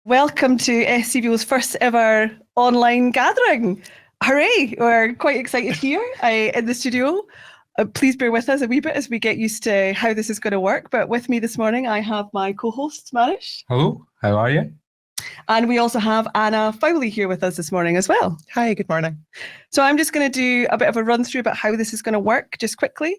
Welcome to SCVO's first ever online gathering. Hooray! We're quite excited here in the studio. Please bear with us a wee bit as we get used to how this is going to work. But with me this morning, I have my co-host, Manish. Hello, how are you? And we also have Anna Fowlie here with us this morning as well. Hi, good morning. So I'm just going to do a bit of a run through about how this is going to work just quickly.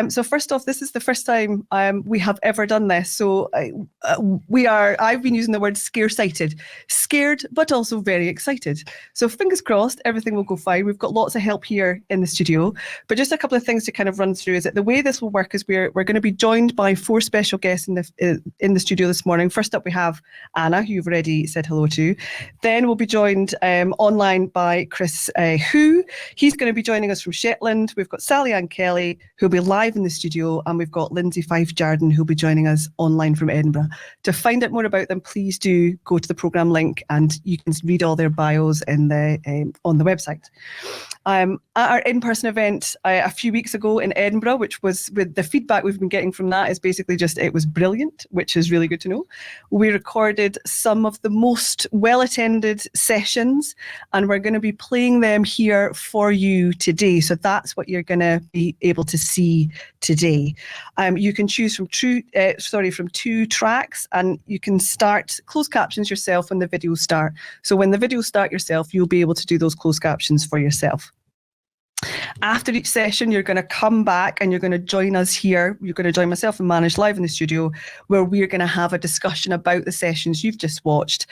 So first off, this is the first time we have ever done this. So I've been using the word scare-sighted, scared, but also very excited. So fingers crossed, everything will go fine. We've got lots of help here in the studio, but just a couple of things to kind of run through is that the way this will work is we're going to be joined by 4 special guests in the studio this morning. First up, we have Anna, who you've already said hello to. Then we'll be joined online by Chris Hu. He's going to be joining us from Shetland. We've got Sally Ann Kelly, who'll be live in the studio, and we've got Lindsay Fife Jarden, who'll be joining us online from Edinburgh. To find out more about them, please do go to the programme link, and you can read all their bios on the website. At our in-person event a few weeks ago in Edinburgh, which was with the feedback we've been getting from that is basically just it was brilliant, which is really good to know. We recorded some of the most well-attended sessions, and we're going to be playing them here for you today. So that's what you're going to be able to see today. You can choose from 2 tracks, and you can start closed captions yourself when the videos start. So when the videos start yourself, you'll be able to do those closed captions for yourself. After each session, you're going to come back and you're going to join us here. You're going to join myself and Manish live in the studio, where we're going to have a discussion about the sessions you've just watched.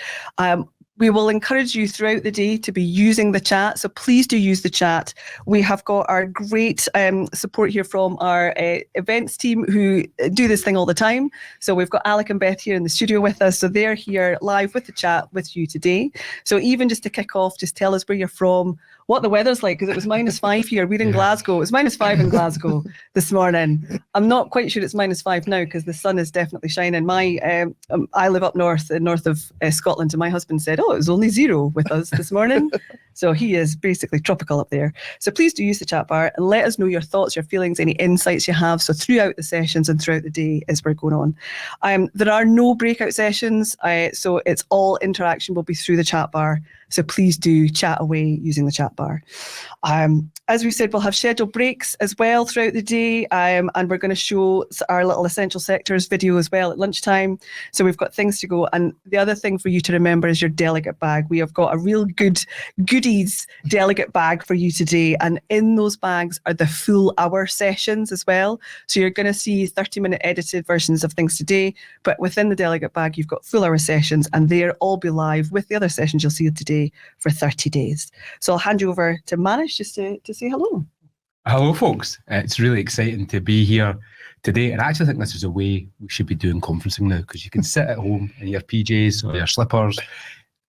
We will encourage you throughout the day to be using the chat, so please do use the chat. We have got our great support here from our events team who do this thing all the time. So we've got Alec and Beth here in the studio with us, so they're here live with the chat with you today. So even just to kick off, just tell us where you're from, what the weather's like, because it was -5 here. We're in Glasgow. It was -5 in Glasgow this morning. I'm not quite sure it's -5 now because the sun is definitely shining. I live up north of Scotland, and my husband said, oh, it was only 0 with us this morning. So he is basically tropical up there. So please do use the chat bar and let us know your thoughts, your feelings, any insights you have. So throughout the sessions and throughout the day as we're going on. There are no breakout sessions, so it's all interaction will be through the chat bar. So please do chat away using the chat bar. As we said, we'll have scheduled breaks as well throughout the day, and we're going to show our little essential sectors video as well at lunchtime. So we've got things to go. And the other thing for you to remember is your delegate bag. We have got a real good goodies delegate bag for you today. And in those bags are the full hour sessions as well. So you're going to see 30-minute edited versions of things today, but within the delegate bag, you've got full hour sessions, and they'll all be live with the other sessions you'll see today for 30 days. So I'll hand you over to Manish just to say hello. Hello, folks. It's really exciting to be here today. And I actually think this is a way we should be doing conferencing now, because you can sit at home in your PJs or your slippers,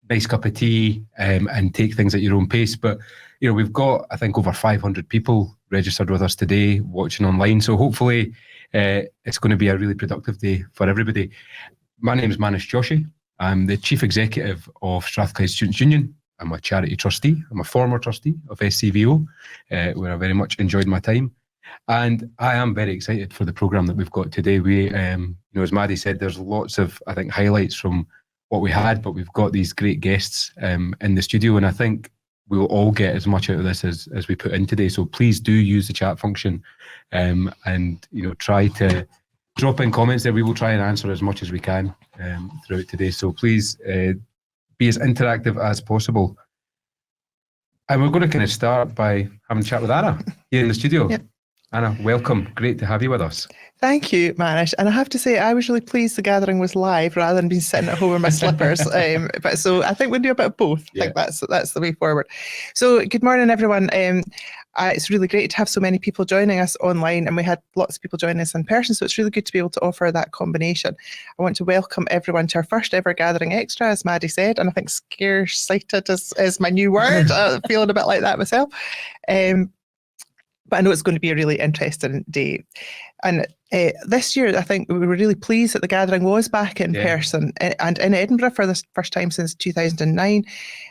nice cup of tea, and take things at your own pace. But, we've got, I think, over 500 people registered with us today watching online. So hopefully it's going to be a really productive day for everybody. My name is Manish Joshi. I'm the Chief Executive of Strathclyde Students' Union. I'm a charity trustee. I'm a former trustee of SCVO, where I very much enjoyed my time. And I am very excited for the programme that we've got today. We, as Maddie said, there's lots of, I think, highlights from what we had, but we've got these great guests in the studio, and I think we'll all get as much out of this as we put in today. So please do use the chat function, and try to drop in comments there. We will try and answer as much as we can throughout today. So please be as interactive as possible. And we're going to kind of start by having a chat with Anna here in the studio. Yep. Anna, welcome. Great to have you with us. Thank you, Manish. And I have to say, I was really pleased the gathering was live rather than being sitting at home in my slippers. But so I think we'll do a bit of both. I think that's the way forward. So good morning, everyone. It's really great to have so many people joining us online, and we had lots of people joining us in person, so it's really good to be able to offer that combination. I want to welcome everyone to our first ever gathering extra, as Maddie said, and I think scare-sighted is my new word. Feeling a bit like that myself. But I know it's going to be a really interesting day. And this year, I think we were really pleased that the gathering was back in person and in Edinburgh for the first time since 2009.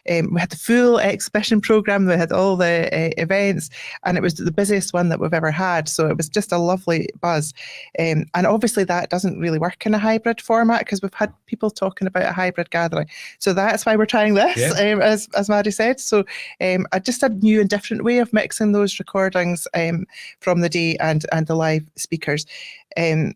We had the full exhibition programme, we had all the events, and it was the busiest one that we've ever had. So it was just a lovely buzz. And obviously that doesn't really work in a hybrid format because we've had people talking about a hybrid gathering. So that's why we're trying this, as Maddie said. So just a new and different way of mixing those recordings from the day and the live speakers. And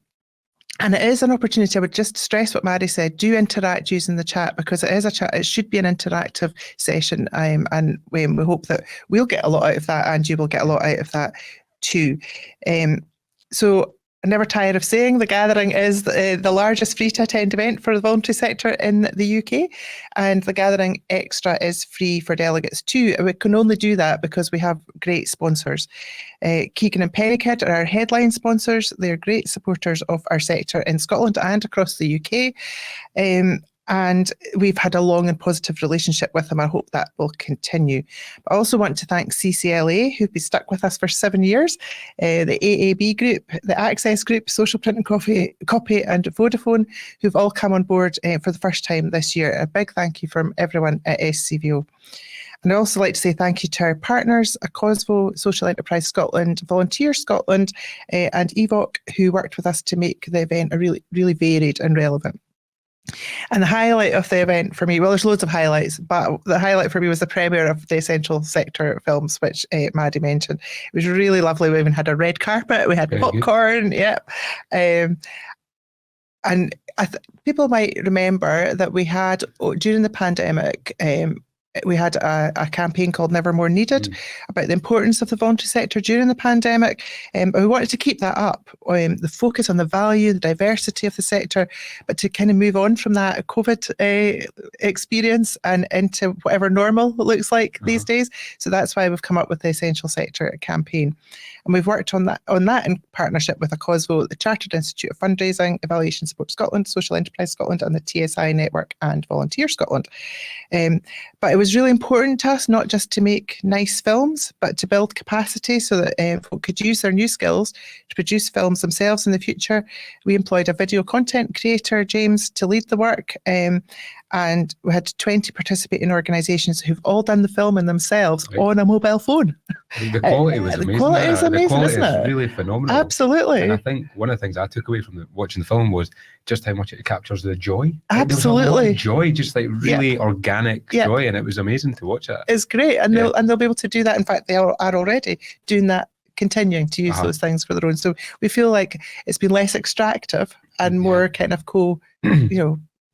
it is an opportunity. I would just stress what Maddie said. Do interact using the chat because it is a chat. It should be an interactive session, and we hope that we'll get a lot out of that, and you will get a lot out of that too. So I'm never tired of saying the gathering is the largest free to attend event for the voluntary sector in the UK, and the gathering extra is free for delegates too. And we can only do that because we have great sponsors. Keegan and Pennykid are our headline sponsors. They're great supporters of our sector in Scotland and across the UK. And we've had a long and positive relationship with them. I hope that will continue. But I also want to thank CCLA, who've been stuck with us for 7 years, the AAB Group, the Access Group, Social Print and Copy and Vodafone, who've all come on board for the first time this year. A big thank you from everyone at SCVO. And I'd also like to say thank you to our partners, Cosvo, Social Enterprise Scotland, Volunteer Scotland, and EVOC, who worked with us to make the event a really, really varied and relevant. And the highlight of the event for me, well, there's loads of highlights, but the highlight for me was the premiere of the Essential Sector films, which Maddie mentioned. It was really lovely. We even had a red carpet, we had popcorn, and people might remember that we had, during the pandemic, we had a campaign called Never More Needed about the importance of the voluntary sector during the pandemic. But we wanted to keep that up, the focus on the value, the diversity of the sector, but to kind of move on from that COVID experience and into whatever normal looks like these days. So that's why we've come up with the Essential Sector campaign. And we've worked on that in partnership with Cosvo, the Chartered Institute of Fundraising, Evaluation Support Scotland, Social Enterprise Scotland, and the TSI Network and Volunteer Scotland. But it was really important to us not just to make nice films, but to build capacity so that folk could use their new skills to produce films themselves in the future. We employed a video content creator, James, to lead the work. And we had 20 participating organisations who've all done the filming themselves on a mobile phone. The quality was amazing. The quality is amazing, the quality isn't it? is really phenomenal. Absolutely. And I think one of the things I took away from watching the film was just how much it captures the joy. Absolutely. There was a lot of joy, just like really organic joy, and it was amazing to watch it. It's great, and they'll be able to do that. In fact, they are already doing that, continuing to use those things for their own. So we feel like it's been less extractive and more kind of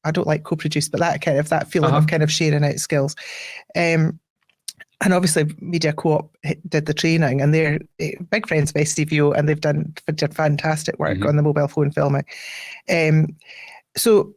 I don't like co-produced, but that feeling of kind of sharing out skills. And obviously Media Co-op did the training, and they're big friends of SCVO, and they've done fantastic work on the mobile phone filming. So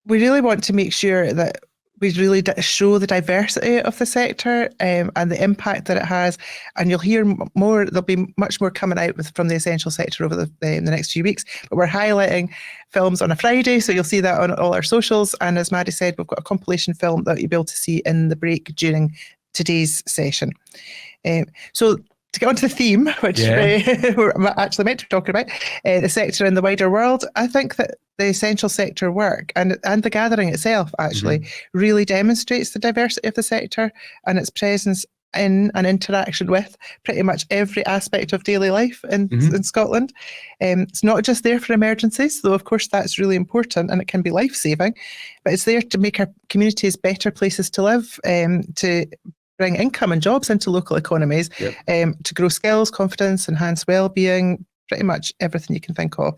we really want to make sure that we really show the diversity of the sector and the impact that it has. And you'll hear more, there'll be much more coming out from the Essential Sector over the next few weeks. But we're highlighting films on a Friday, so you'll see that on all our socials. And as Maddie said, we've got a compilation film that you'll be able to see in the break during today's session. So to get onto the theme, which we're actually meant to be talking about, the sector in the wider world, I think that the Essential Sector work and the gathering itself actually really demonstrates the diversity of the sector and its presence in and interaction with pretty much every aspect of daily life in Scotland. It's not just there for emergencies, though of course that's really important and it can be life-saving, but it's there to make our communities better places to live, to bring income and jobs into local economies, to grow skills, confidence, enhance well-being, pretty much everything you can think of.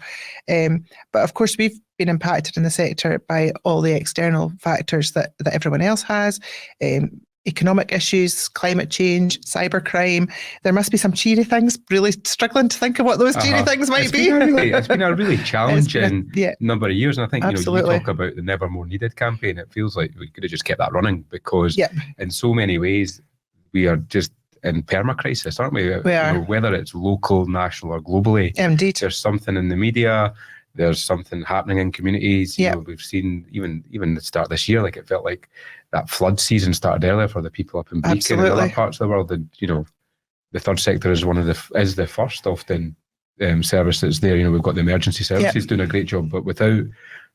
But of course, we've been impacted in the sector by all the external factors that everyone else has. Economic issues, climate change, cybercrime. There must be some cheery things. Really struggling to think of what those cheery things might be. It's been a really challenging number of years, and I think you talk about the Never More Needed campaign. It feels like we could have just kept that running because in so many ways we are just in perma-crisis, aren't we? We are. Whether it's local, national, or globally. Indeed. There's something in the media. There's something happening in communities. You know, we've seen even the start of this year, like it felt like that flood season started earlier for the people up in Beacon and other parts of the world. And the third sector is the first often service that's there. We've got the emergency services doing a great job, but without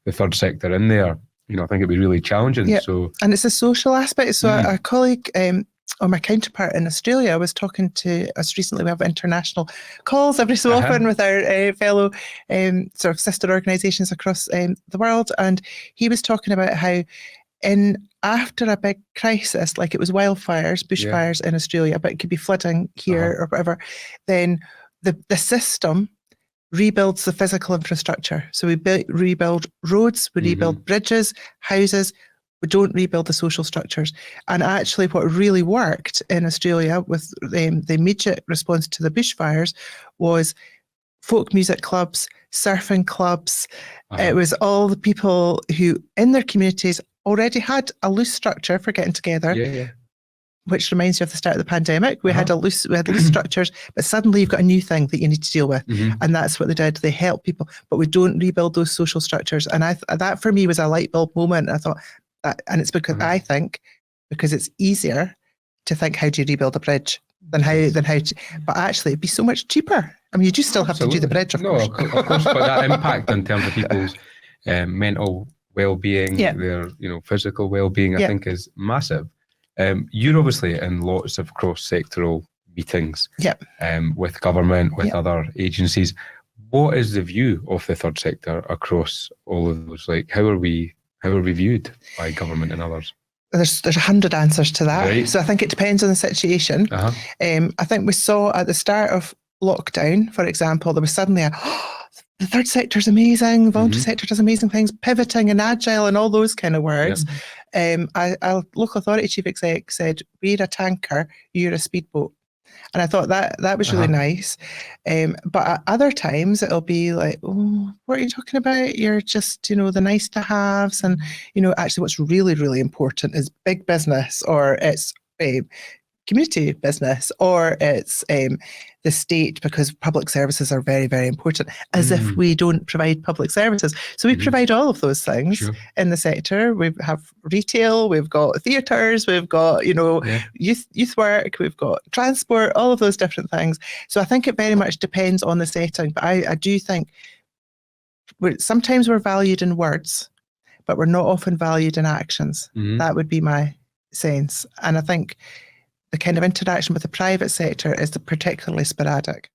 the third sector in there, I think it'd be really challenging. Yep. So, and it's a social aspect. So a colleague or my counterpart in Australia was talking to us recently. We have international calls every so often with our fellow sort of sister organisations across the world, and he was talking about how after a big crisis, like it was wildfires, bushfires in Australia, but it could be flooding here or whatever, then the system rebuilds the physical infrastructure. So we rebuild roads, we rebuild bridges, houses. We don't rebuild the social structures. And actually what really worked in Australia with the immediate response to the bushfires was folk music clubs, surfing clubs. It was all the people who in their communities already had a loose structure for getting together. Which reminds you of the start of the pandemic. We had loose structures, but suddenly you've got a new thing that you need to deal with. And that's what they did. They help people, but we don't rebuild those social structures. And that for me was a light bulb moment. I thought, and it's because I think because it's easier to think, how do you rebuild a bridge than how to, but actually it'd be so much cheaper. I mean, you do still have to do the bridge, of course. Of course, but that impact in terms of people's mental well-being, their physical well-being, I think is massive. You're obviously in lots of cross-sectoral meetings with government, with other agencies. What is the view of the third sector across all of those? Like, how are we viewed by government and others? There's 100 answers to that. Right. So I think it depends on the situation. I think we saw at the start of lockdown, for example, there was suddenly the third sector's amazing, the voluntary sector does amazing things, pivoting and agile and all those kind of words. Our local authority chief exec said, we're a tanker, you're a speedboat. And I thought that was really nice. But at other times it'll be like, oh, what are you talking about? You're just, the nice to haves. And, actually what's really, really important is big business, or it's community business, or it's the state, because public services are very, very important, as if we don't provide public services. So we provide all of those things in the sector. We have retail, we've got theatres, we've got, youth work, we've got transport, all of those different things. So I think it very much depends on the setting. But I do think sometimes we're valued in words, but we're not often valued in actions. That would be my sense. And I think the kind of interaction with the private sector is particularly sporadic.